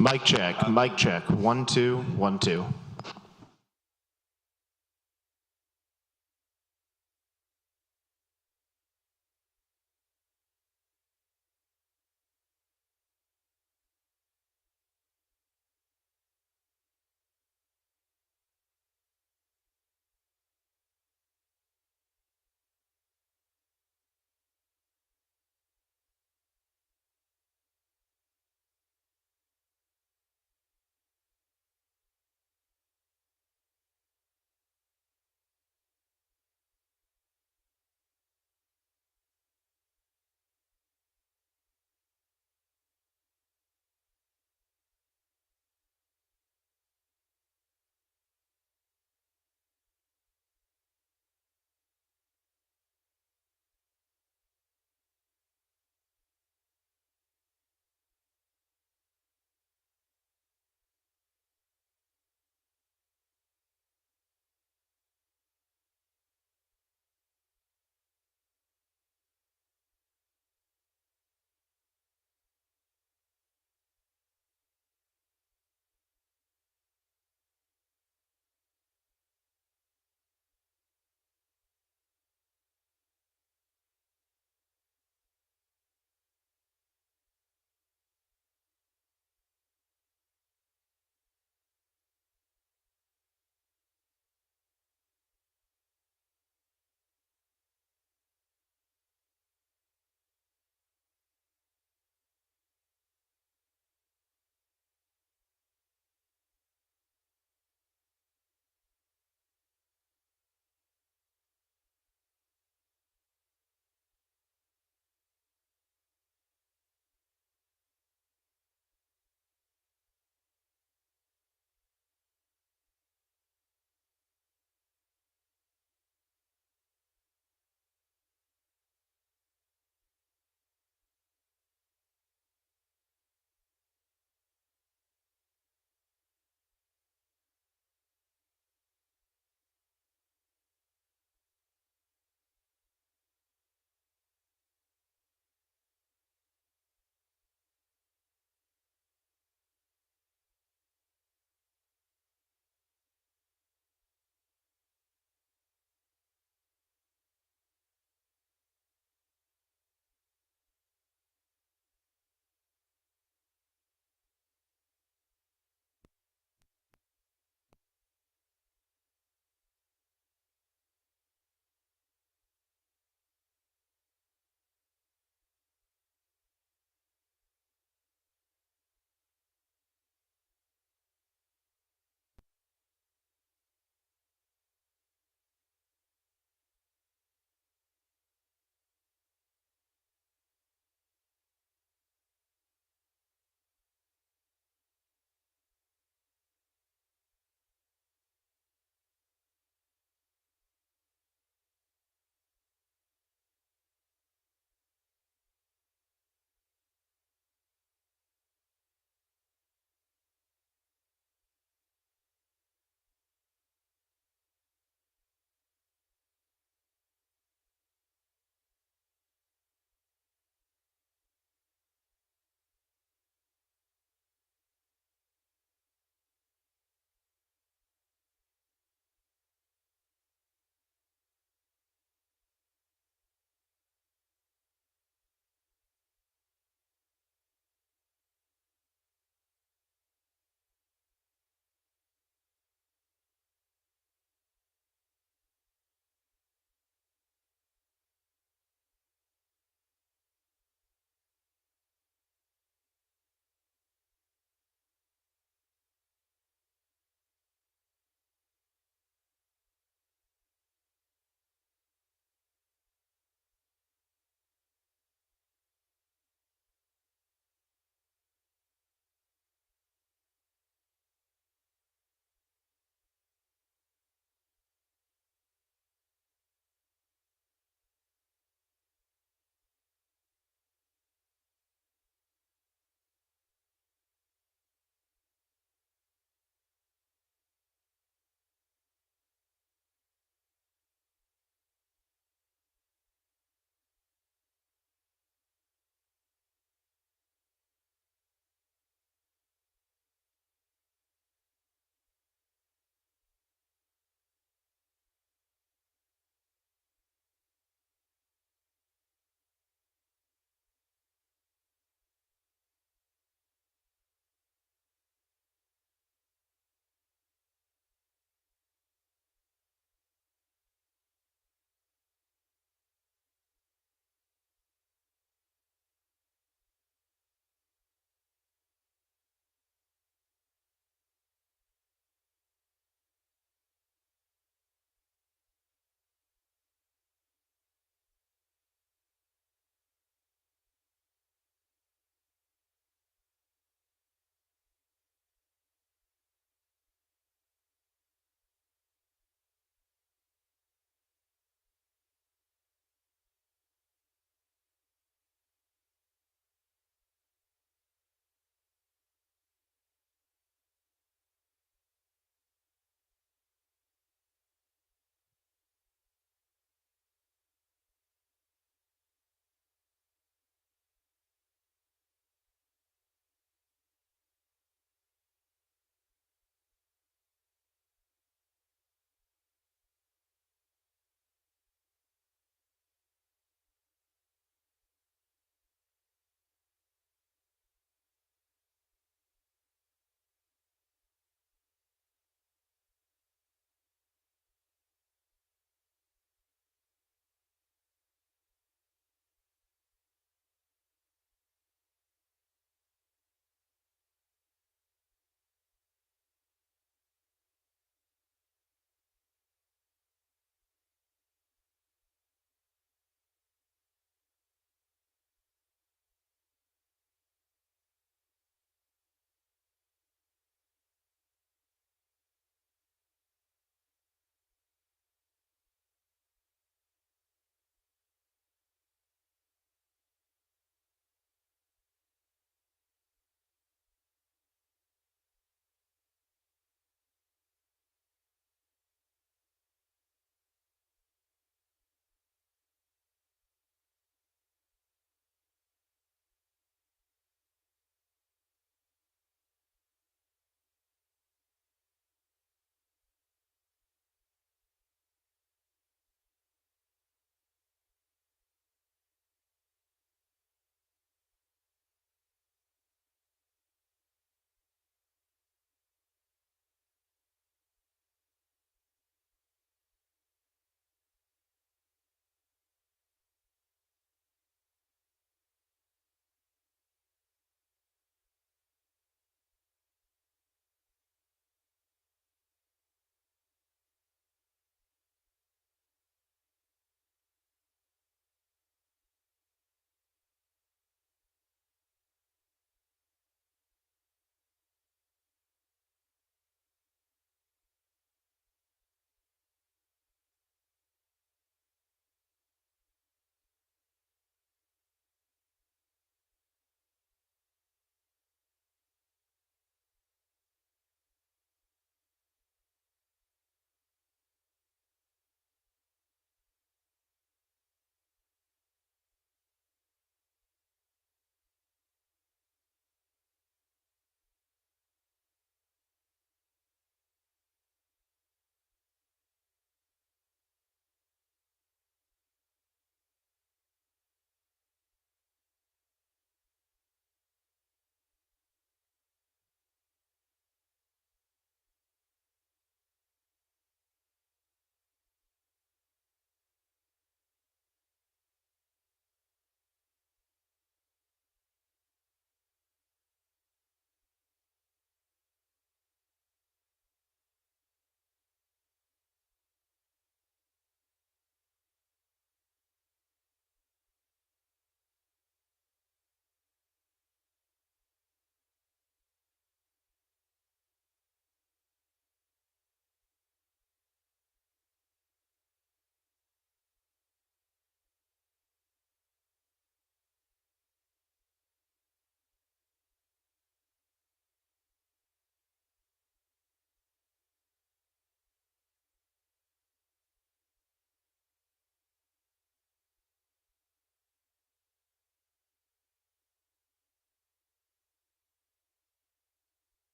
Mic check, mic check. 1, 2, 1, 2.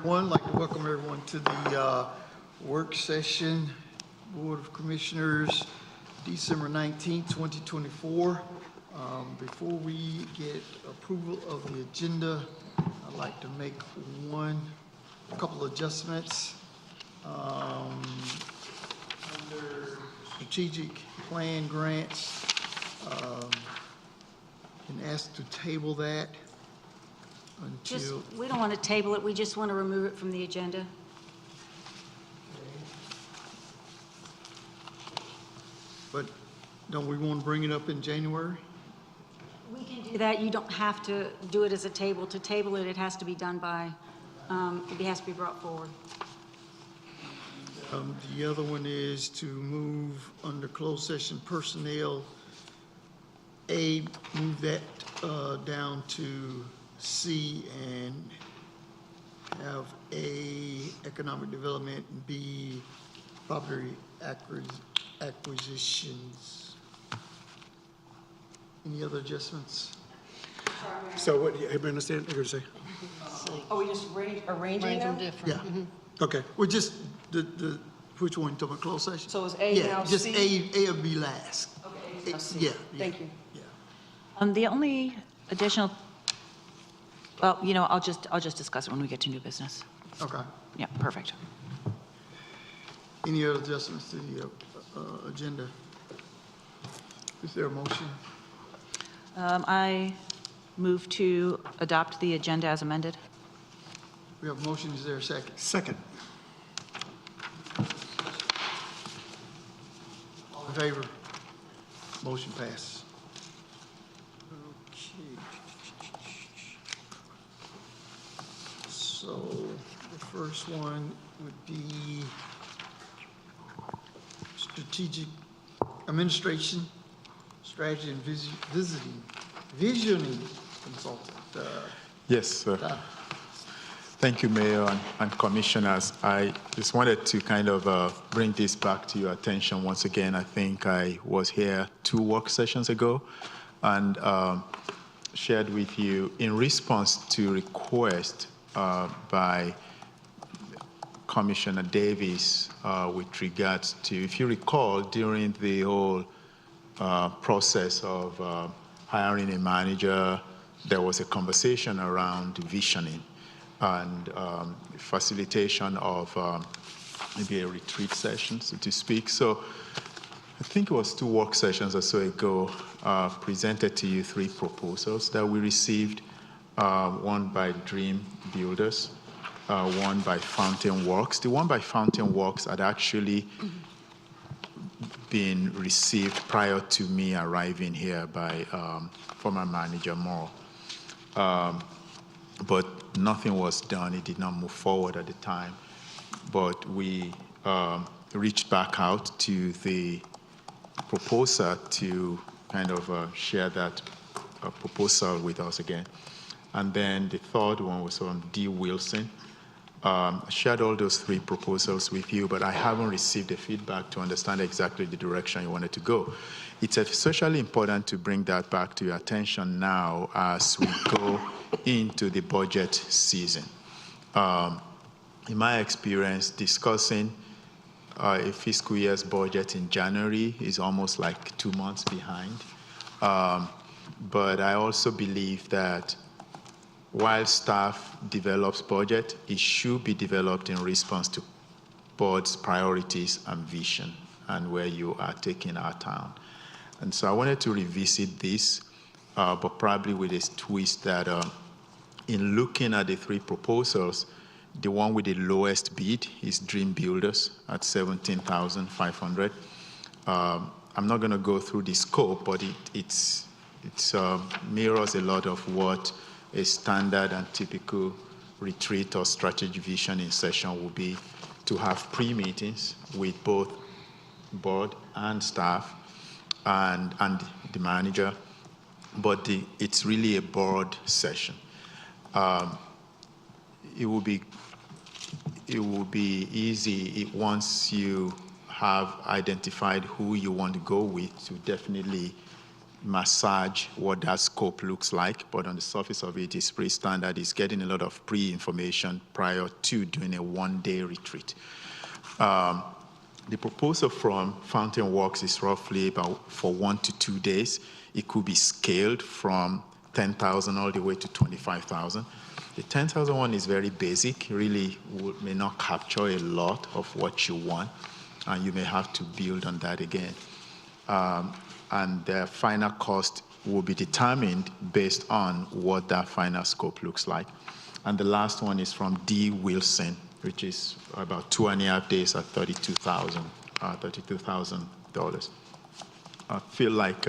everyone. I'd like to welcome everyone to the work session, Board of Commissioners, December 19th, 2024. Before we get approval of the agenda, I'd like to make a couple adjustments. Under strategic plan grants, and ask to table that until. We don't want to table it, we just want to remove it from the agenda. But don't we want to bring it up in January? We can do that, you don't have to do it as a table. To table it, it has to be done by, it has to be brought forward. The other one is to move under closed session personnel, move that down to C and have A, economic development, and B, property acquisitions. Any other adjustments? So what, everybody understand what you're going to say? Are we just arranging them? Yeah, okay. Well, just which one, you talking about closed session? So is A now Yeah, just C? A will be last. Okay, A now C. Yeah. Thank you. Yeah. The only additional, well, you know, I'll just discuss it when we get to new business. Okay. Yeah, perfect. Any other adjustments to the agenda? Is there a motion? I move to adopt the agenda as amended. We have a motion. Is there a second? Second. All in favor? Motion passes. Okay. So the first one would be strategic administration, strategy and visioning consultant. Yes, sir. Thank you, Mayor and Commissioners. I just wanted to kind of bring this back to your attention once again. I think I was here 2 work sessions ago and shared with you in response to request by Commissioner Davis with regards to, if you recall, during the whole process of hiring a manager, there was a conversation around visioning and facilitation of maybe a retreat session, so to speak. So I think it was 2 work sessions or so ago, presented to you 3 proposals that we received, one by Dream Builders, one by Fountain Works. The one by Fountain Works had actually been received prior to me arriving here by former manager Moore. But nothing was done. It did not move forward at the time. But we reached back out to the proposer to kind of share that proposal with us again. And then the third one was on D. Wilson. I shared all those 3 proposals with you, but I haven't received the feedback to understand exactly the direction you wanted to go. It's especially important to bring that back to your attention now as we go into the budget season. In my experience, discussing a fiscal year's budget in January is almost like 2 months behind. But I also believe that while staff develops budget, it should be developed in response to board's priorities and vision and where you are taking our town. And so I wanted to revisit this, but probably with a twist that in looking at the 3 proposals, the one with the lowest bid is Dream Builders at $17,500. I'm not going to go through the scope, but it mirrors a lot of what a standard and typical retreat or strategy visioning session will be, to have pre-meetings with both board and staff and the manager, but it's really a board session. It will be easy once you have identified who you want to go with to definitely massage what that scope looks like, but on the surface of it is pretty standard. It's getting a lot of pre-information prior to doing a one-day retreat. The proposal from Fountain Works is roughly about for 1 to 2 days. It could be scaled from 10,000 all the way to 25,000. The 10,000 one is very basic, really may not capture a lot of what you want, and you may have to build on that again. And the final cost will be determined based on what that final scope looks like. And the last one is from D. Wilson, which is about 2.5 days at $32,000. I feel like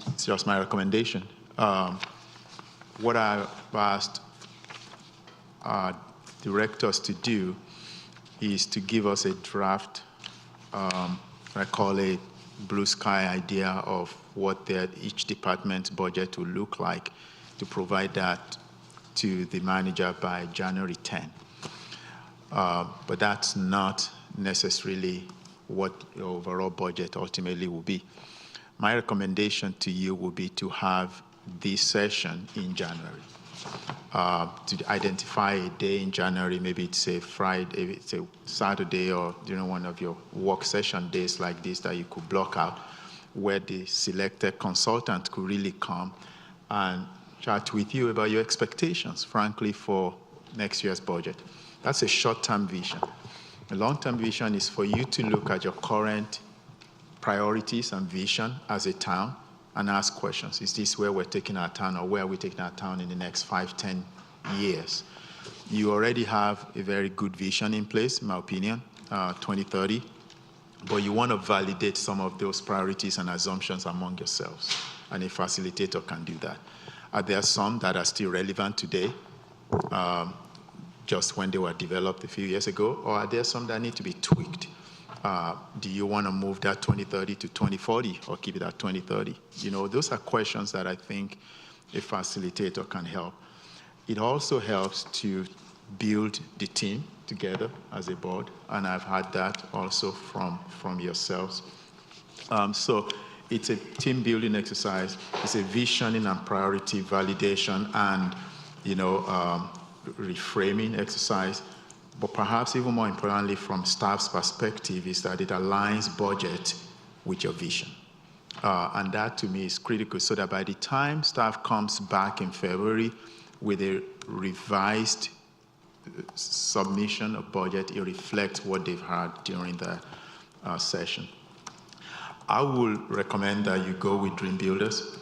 it's just my recommendation. What I've asked our directors to do is to give us a draft, I call it blue sky idea of what each department's budget will look like, to provide that to the manager by January 10. But that's not necessarily what your overall budget ultimately will be. My recommendation to you would be to have this session in January, to identify a day in January, maybe it's a Friday, it's a Saturday, or one of your work session days like this that you could block out, where the selected consultant could really come and chat with you about your expectations, frankly, for next year's budget. That's a short-term vision. A long-term vision is for you to look at your current priorities and vision as a town and ask questions. Is this where we're taking our town, or where are we taking our town in the next 5, 10 years? You already have a very good vision in place, in my opinion, 2030, but you want to validate some of those priorities and assumptions among yourselves, and a facilitator can do that. Are there some that are still relevant today, just when they were developed a few years ago, or are there some that need to be tweaked? Do you want to move that 2030 to 2040 or keep it at 2030? Those are questions that I think a facilitator can help. It also helps to build the team together as a board, and I've had that also from yourselves. So it's a team building exercise. It's a visioning and priority validation and, reframing exercise. But perhaps even more importantly, from staff's perspective, is that it aligns budget with your vision. And that to me is critical, so that by the time staff comes back in February with a revised submission of budget, it reflects what they've had during the session. I will recommend that you go with Dream Builders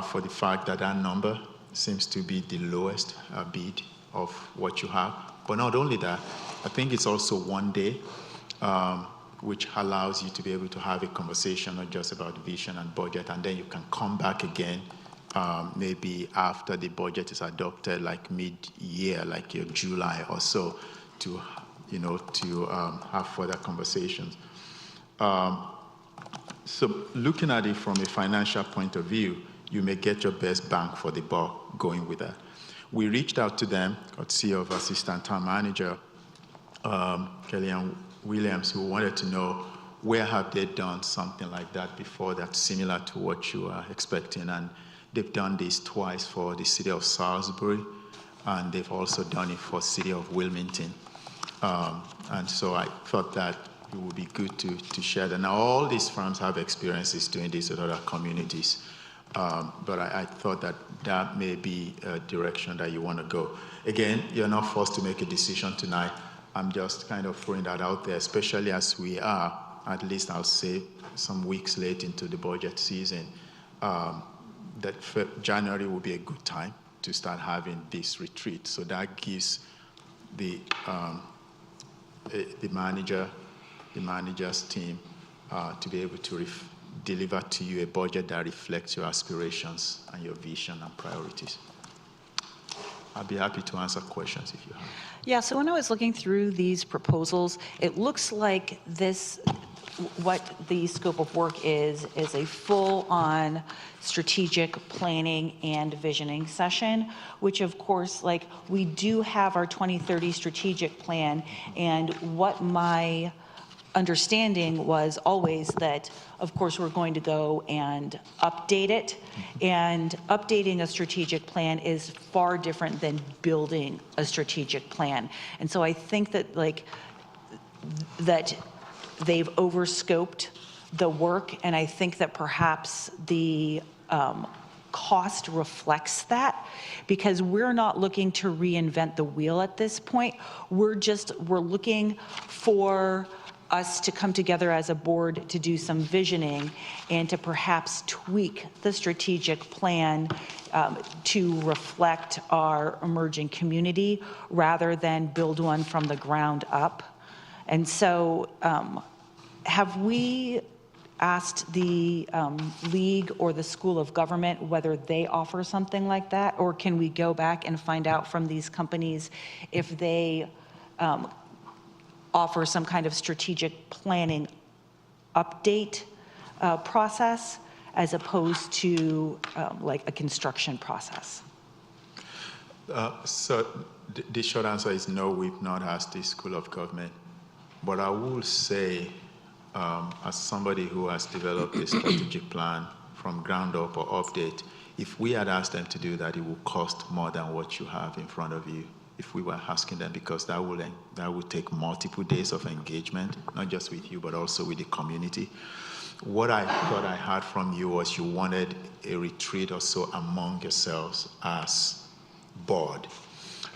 for the fact that that number seems to be the lowest bid of what you have. But not only that, I think it's also one day, which allows you to be able to have a conversation not just about vision and budget, and then you can come back again maybe after the budget is adopted, like mid-year, like your July or so, to have further conversations. So looking at it from a financial point of view, you may get your best bang for the buck going with that. We reached out to them, courtesy of Assistant Town Manager Kellyanne Williams, who wanted to know where have they done something like that before that's similar to what you are expecting. And they've done this twice for the city of Salisbury, and they've also done it for the city of Wilmington. And so I thought that it would be good to share that. Now, all these firms have experiences doing this in other communities. But I thought that may be a direction that you want to go. Again, you're not forced to make a decision tonight. I'm just kind of throwing that out there, especially as we are, at least I'll say, some weeks late into the budget season. That January will be a good time to start having this retreat. So that gives the manager's team to be able to deliver to you a budget that reflects your aspirations and your vision and priorities. I'll be happy to answer questions if you have. Yeah, so when I was looking through these proposals, it looks like what the scope of work is a full-on strategic planning and visioning session, which of course, we do have our 2030 strategic plan, and what my understanding was always that, of course, we're going to go and update it. And updating a strategic plan is far different than building a strategic plan. And so I think that that they've overscoped the work, and I think that perhaps the cost reflects that, because we're not looking to reinvent the wheel at this point. We're looking for us to come together as a board to do some visioning and to perhaps tweak the strategic plan to reflect our emerging community rather than build one from the ground up. And so have we asked the League or the School of Government whether they offer something like that? Or can we go back and find out from these companies if they offer some kind of strategic planning update process as opposed to like a construction process? So the short answer is no, we've not asked the School of Government. But I will say, as somebody who has developed a strategic plan from ground up or update, if we had asked them to do that, it would cost more than what you have in front of you if we were asking them, because that would take multiple days of engagement, not just with you, but also with the community. What I thought I heard from you was you wanted a retreat or so among yourselves as board.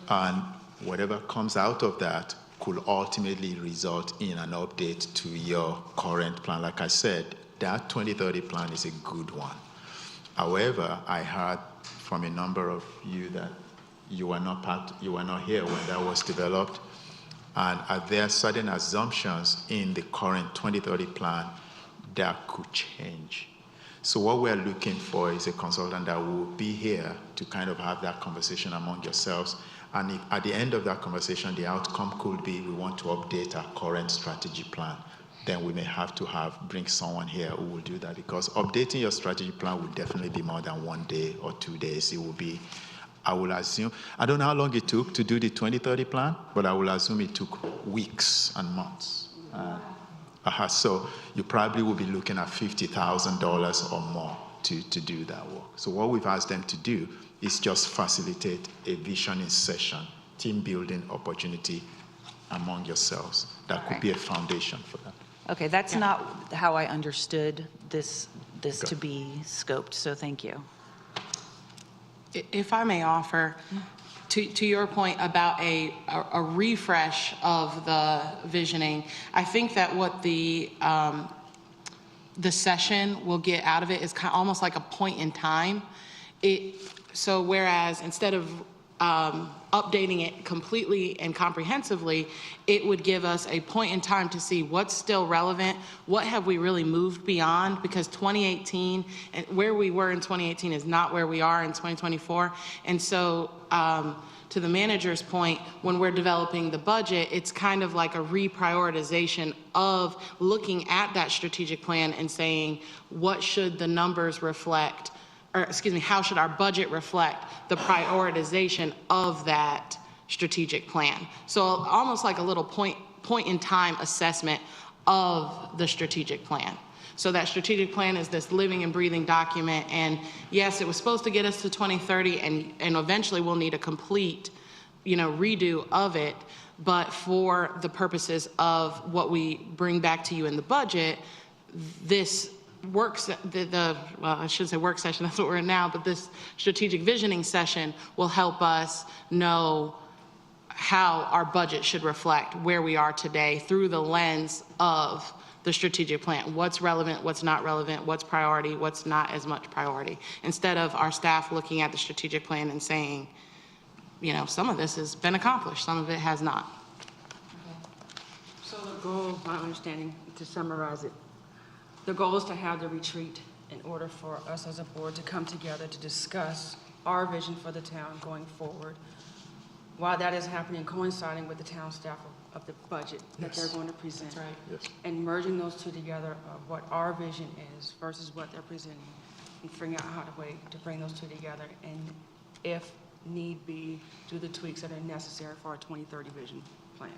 And whatever comes out of that could ultimately result in an update to your current plan. Like I said, that 2030 plan is a good one. However, I heard from a number of you that you were not here when that was developed. And are there certain assumptions in the current 2030 plan that could change? So what we're looking for is a consultant that will be here to kind of have that conversation among yourselves. And if at the end of that conversation, the outcome could be we want to update our current strategy plan, then we may have to bring someone here who will do that, because updating your strategy plan will definitely be more than 1 day or 2 days. It will be, I will assume, I don't know how long it took to do the 2030 plan, but I will assume it took weeks and months. So you probably will be looking at $50,000 or more to do that work. So what we've asked them to do is just facilitate a visioning session, team building opportunity among yourselves. That could be a foundation for that. Okay, that's not how I understood this to be scoped, so thank you. If I may offer, to your point about a refresh of the visioning, I think that what the session will get out of it is almost like a point in time. So whereas instead of updating it completely and comprehensively, it would give us a point in time to see what's still relevant, what have we really moved beyond, because 2018 and where we were in 2018 is not where we are in 2024. And so to the manager's point, when we're developing the budget, it's kind of like a reprioritization of looking at that strategic plan and saying, what should the numbers reflect? Or excuse me, how should our budget reflect the prioritization of that strategic plan? So almost like a little point in time assessment of the strategic plan. So that strategic plan is this living and breathing document, and yes, it was supposed to get us to 2030, and eventually we'll need a complete, redo of it. But for the purposes of what we bring back to you in the budget, this I shouldn't say work session, that's what we're in now, but this strategic visioning session will help us know how our budget should reflect where we are today through the lens of the strategic plan. What's relevant, what's not relevant, what's priority, what's not as much priority. Instead of our staff looking at the strategic plan and saying, some of this has been accomplished, some of it has not. So the goal, my understanding, to summarize it, the goal is to have the retreat in order for us as a board to come together to discuss our vision for the town going forward. While that is happening, coinciding with the town staff of the budget that they're going to present. That's right. Yes. And merging those two together of what our vision is versus what they're presenting, and figuring out how to bring those two together, and if need be, do the tweaks that are necessary for our 2030 vision plan.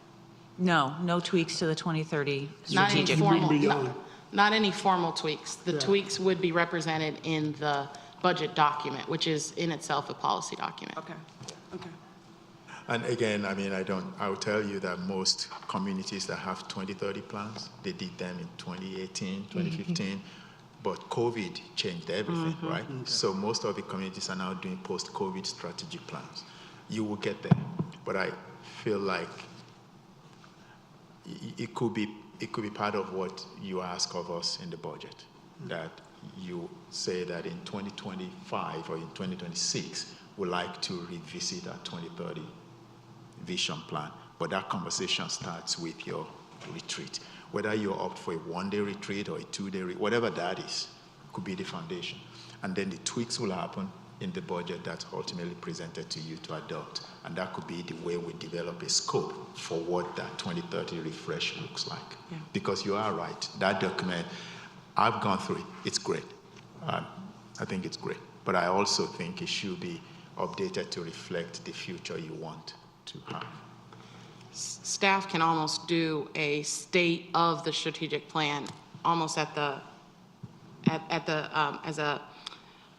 No tweaks to the 2030 Not any strategic formal, plan. not any formal tweaks. The Yeah. tweaks would be represented in the budget document, which is in itself a policy document. Okay, okay. And again, I mean, I will tell you that most communities that have 2030 plans, they did them in 2018, 2015, but COVID changed everything, right? So most of the communities are now doing post-COVID strategic plans. You will get there, but I feel like it could be part of what you ask of us in the budget, that you say that in 2025 or in 2026, we'd like to revisit our 2030 vision plan, but that conversation starts with your retreat. Whether you opt for a one-day retreat or a two-day retreat, whatever that is, could be the foundation. And then the tweaks will happen in the budget that's ultimately presented to you to adopt. And that could be the way we develop a scope for what that 2030 refresh looks like. Yeah. Because you are right, that document, I've gone through it, it's great. I think it's great. But I also think it should be updated to reflect the future you want to have. Staff can almost do a state of the strategic plan, almost at the as a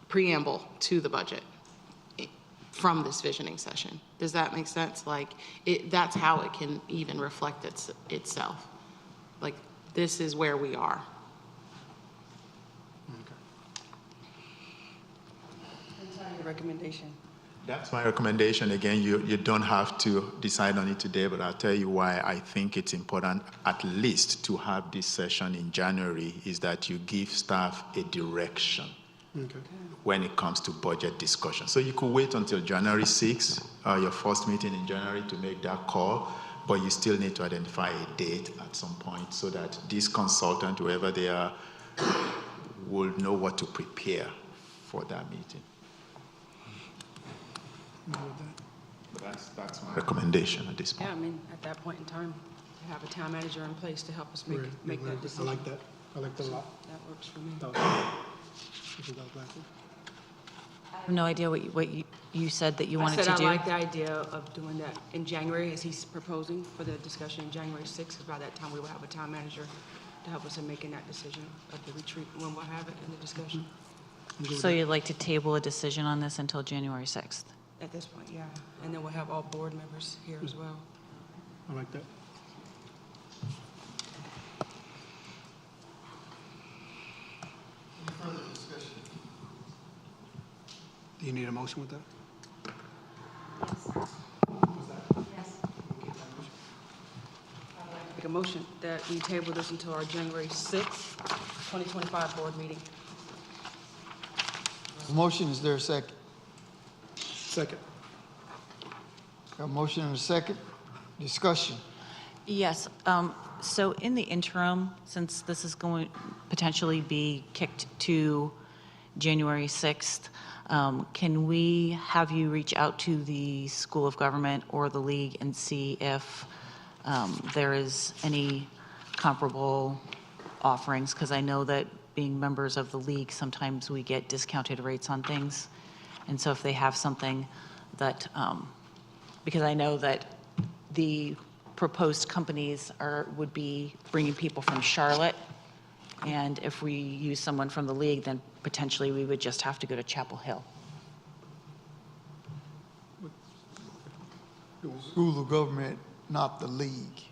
preamble to the budget from this visioning session. Does that make sense? Like, that's how it can even reflect itself. Like, this is where we are. Your recommendation. That's my recommendation. Again, you don't have to decide on it today, but I'll tell you why I think it's important at least to have this session in January, is that you give staff a direction when it comes to budget discussion. So you could wait until January 6th, your first meeting in January, to make that call, but you still need to identify a date at some point so that this consultant, whoever they are, will know what to prepare for that meeting. But that's my recommendation at this point. Yeah, I mean, at that point in time, to have a town manager in place to help us make Right, that I decision. like that. I like that a lot. That works for me. That was- this is that last one. I have no idea what you said that you wanted to do. I said I like the idea of doing that in January, as he's proposing for the discussion in January 6th, because by that time we will have a town manager to help us in making that decision of the retreat when we'll have it in the discussion. So you'd like to table a decision on this until January 6th? At this point, yeah. And then we'll have all board members here as well. I like that. Any further discussion? Do you need a motion with that? Make a motion that we table this until our January 6th, 2025 board meeting. Motion, is there a second? Second. Got a motion and a second. Discussion. Yes, so in the interim, since this is going to potentially be kicked to January 6th, can we have you reach out to the School of Government or the League and see if there is any comparable offerings? Because I know that being members of the League, sometimes we get discounted rates on things. And so if they have something that, because I know that the proposed companies would be bringing people from Charlotte, and if we use someone from the League, then potentially we would just have to go to Chapel Hill. School of Government, not the League.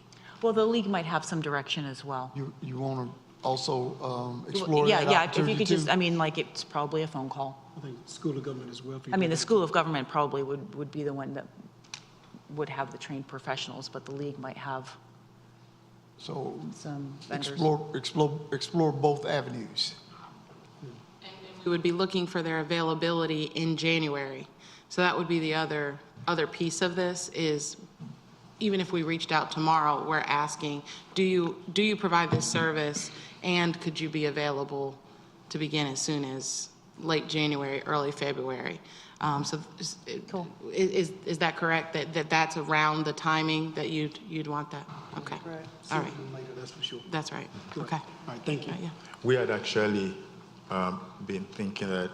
Well, the League might have some direction as well. You want to also explore Yeah, that yeah, if you opportunity could just, too? I mean, like, it's probably a phone call. I think School of Government as well. I mean, the School of Government probably would be the one that would have the trained professionals, but the League might have So some vendors. explore both avenues. We would be looking for their availability in January. So that would be the other piece of this is, even if we reached out tomorrow, we're asking, do you provide this service, and could you be available to begin as soon as late January, early February? So Cool. Is that correct, that's around the timing that you'd want that? Okay. Right. All right. Later, that's for sure. That's right. Correct. Okay. All right, thank you. Yeah. We had actually been thinking that,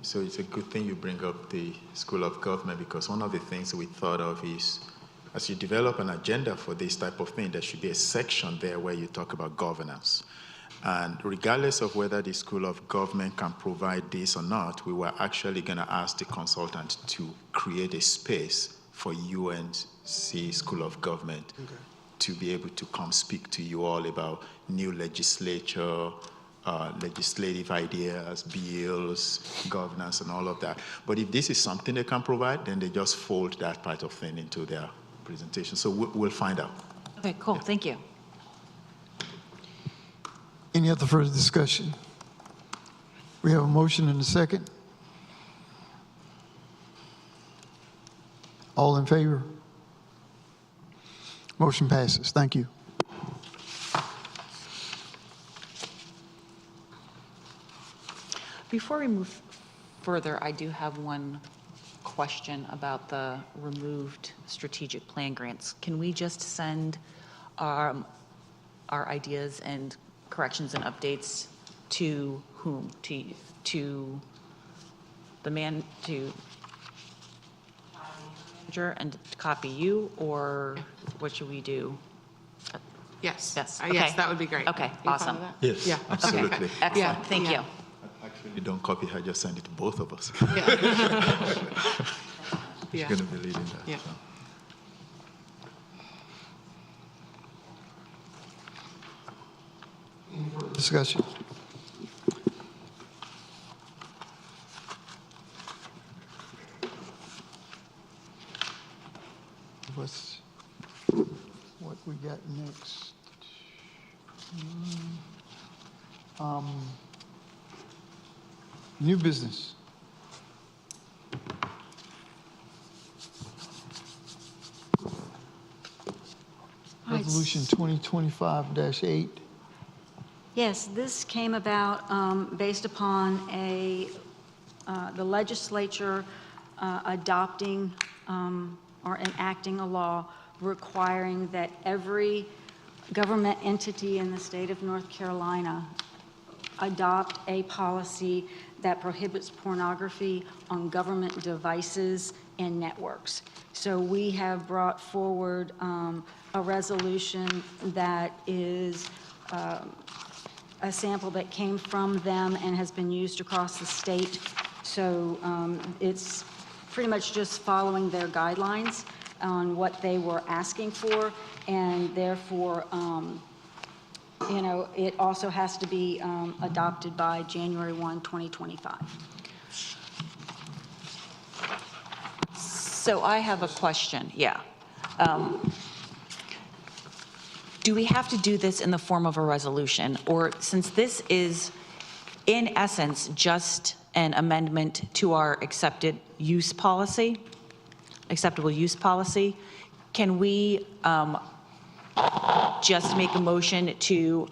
so it's a good thing you bring up the School of Government, because one of the things we thought of is as you develop an agenda for this type of thing, there should be a section there where you talk about governance. And regardless of whether the School of Government can provide this or not, we were actually going to ask the consultant to create a space for UNC School of Government to be able to come speak to you all about new legislature, legislative ideas, bills, governance, and all of that. But if this is something they can provide, then they just fold that part of thing into their presentation. So we'll find out. Okay, cool, thank you. Any other further discussion? We have a motion and a second. All in favor? Motion passes. Thank you. Before we move further, I do have one question about the removed strategic plan grants. Can we just send our ideas and corrections and updates to whom? To the manager and copy you, or what should we do? Yes. Yes, Yes, okay. that would be great. Okay, You fine awesome. with that? Yes, Yeah. absolutely. Excellent, Yeah, thank yeah. you. Actually, don't copy her, just send it to both of us. Yeah. She's Yeah. going to be leading that. Yeah. so. Discussion. What we got next? New business. Resolution 2025-8. Yes, this came about based upon the legislature adopting or enacting a law requiring that every government entity in the state of North Carolina adopt a policy that prohibits pornography on government devices and networks. So we have brought forward a resolution that is a sample that came from them and has been used across the state. So it's pretty much just following their guidelines on what they were asking for, and therefore, you know, it also has to be adopted by January 1, 2025. So I have a question, yeah. Do we have to do this in the form of a resolution? Or since this is, in essence, just an amendment to our acceptable use policy, can we just make a motion to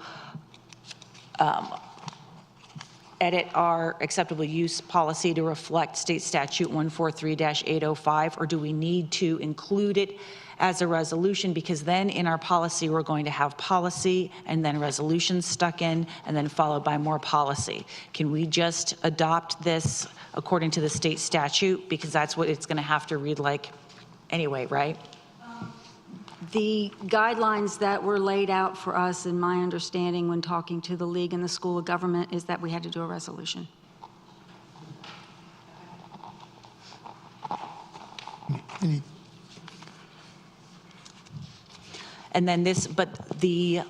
edit our acceptable use policy to reflect state statute 143-805, or do we need to include it as a resolution? Because then in our policy, we're going to have policy and then resolutions stuck in and then followed by more policy. Can we just adopt this according to the state statute? Because that's what it's going to have to read like anyway, right? The guidelines that were laid out for us, in my understanding when talking to the League and the School of Government, is that we had to do a resolution. Any And then this, but the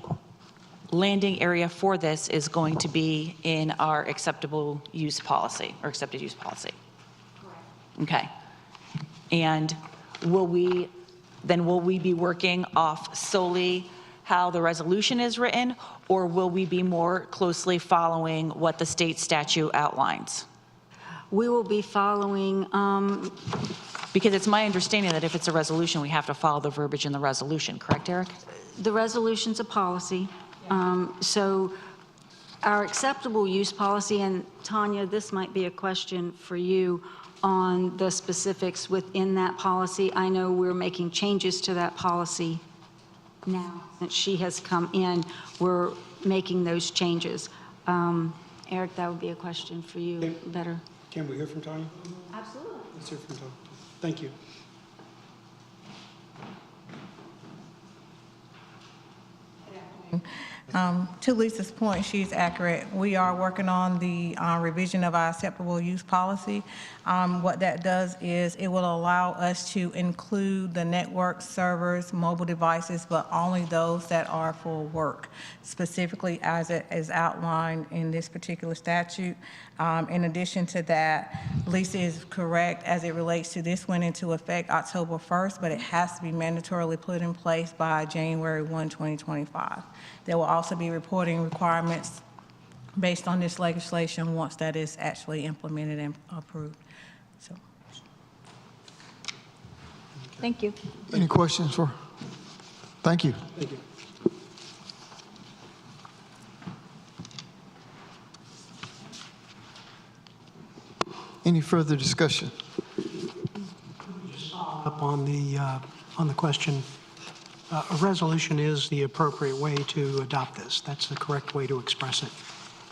landing area for this is going to be in our acceptable use policy, or accepted use policy. Correct. Okay. And will we be working off solely how the resolution is written, or will we be more closely following what the state statute outlines? We will be following, Because it's my understanding that if it's a resolution, we have to follow the verbiage in the resolution, correct, Eric? the resolution's a policy. So our acceptable use policy, and Tanya, this might be a question for you on the specifics within that policy. I know we're making changes to that policy now. Since she has come in, we're making those changes. Eric, that would be a question for you better. Can we hear from Tanya? Absolutely. Let's hear from Tanya. Thank you. To Lisa's point, she's accurate. We are working on the revision of our acceptable use policy. What that does is it will allow us to include the network servers, mobile devices, but only those that are for work, specifically as it is outlined in this particular statute. In addition to that, Lisa is correct as it relates to this went into effect October 1st, but it has to be mandatorily put in place by January 1, 2025. There will also be reporting requirements based on this legislation once that is actually implemented and approved. So, Thank you. Any questions for? Thank you. Thank you. Any further discussion? Up on the question, a resolution is the appropriate way to adopt this. That's the correct way to express it.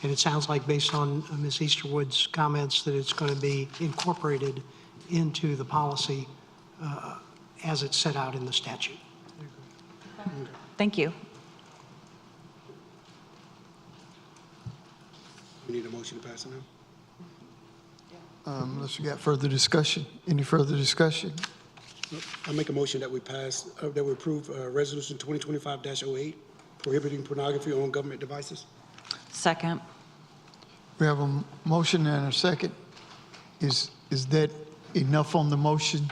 And it sounds like, based on Ms. Easterwood's comments, that it's going to be incorporated into the policy as it's set out in the statute. Thank you. We need a motion to pass it now? Unless we got further discussion. Any further discussion? I make a motion that we pass, that we approve Resolution 2025-08, prohibiting pornography on government devices. Second. We have a motion and a second. Is that enough on the motion?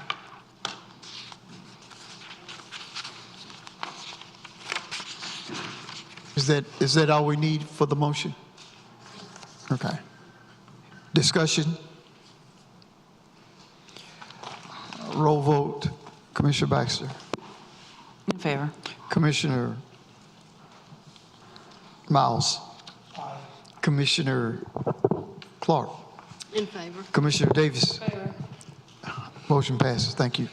Is that all we need for the motion? Okay. Discussion? Roll vote. Commissioner Baxter. In favor. Commissioner Miles. Commissioner Clark. In favor. Commissioner Davis. Motion passes. Thank you.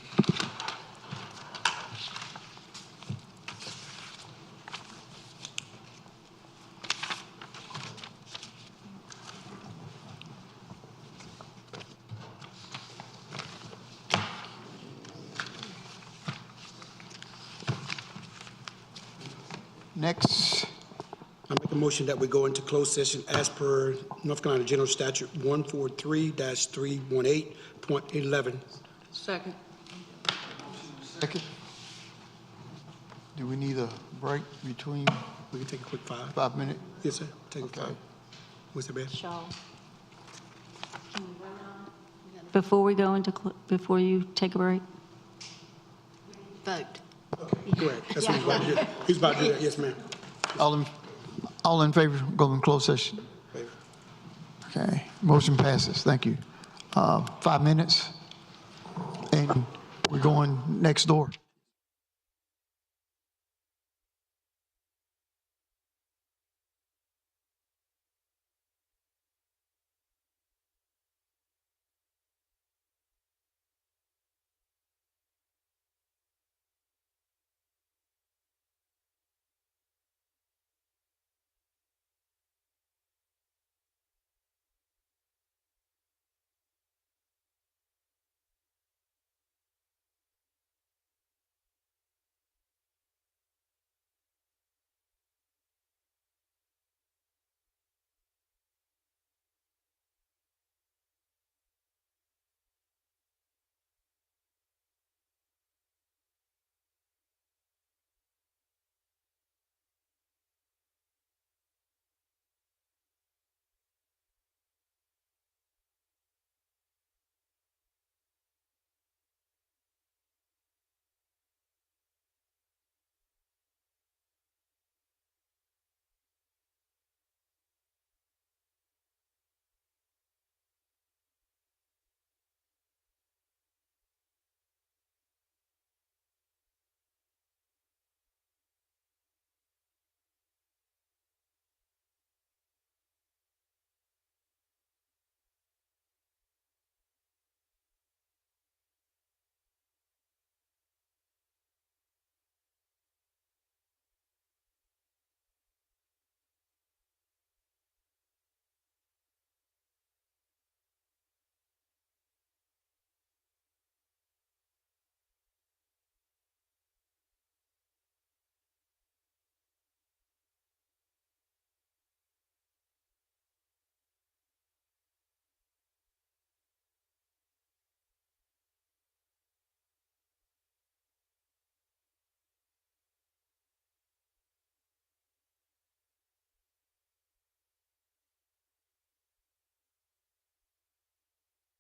Next, I make a motion that we go into closed session as per North Carolina General Statute 143-318.11. Second. second. Do we need a break between We can take a quick 5 minutes? Yes, sir. Take a Okay. 5. What's that, Ben? Before we go into, before you take a break? Vote. Correct. That's what he's about to do. He's about to do that. Yes, ma'am. All in favor, go in closed session. Okay, motion passes. Thank you. 5 minutes, and we're going next door.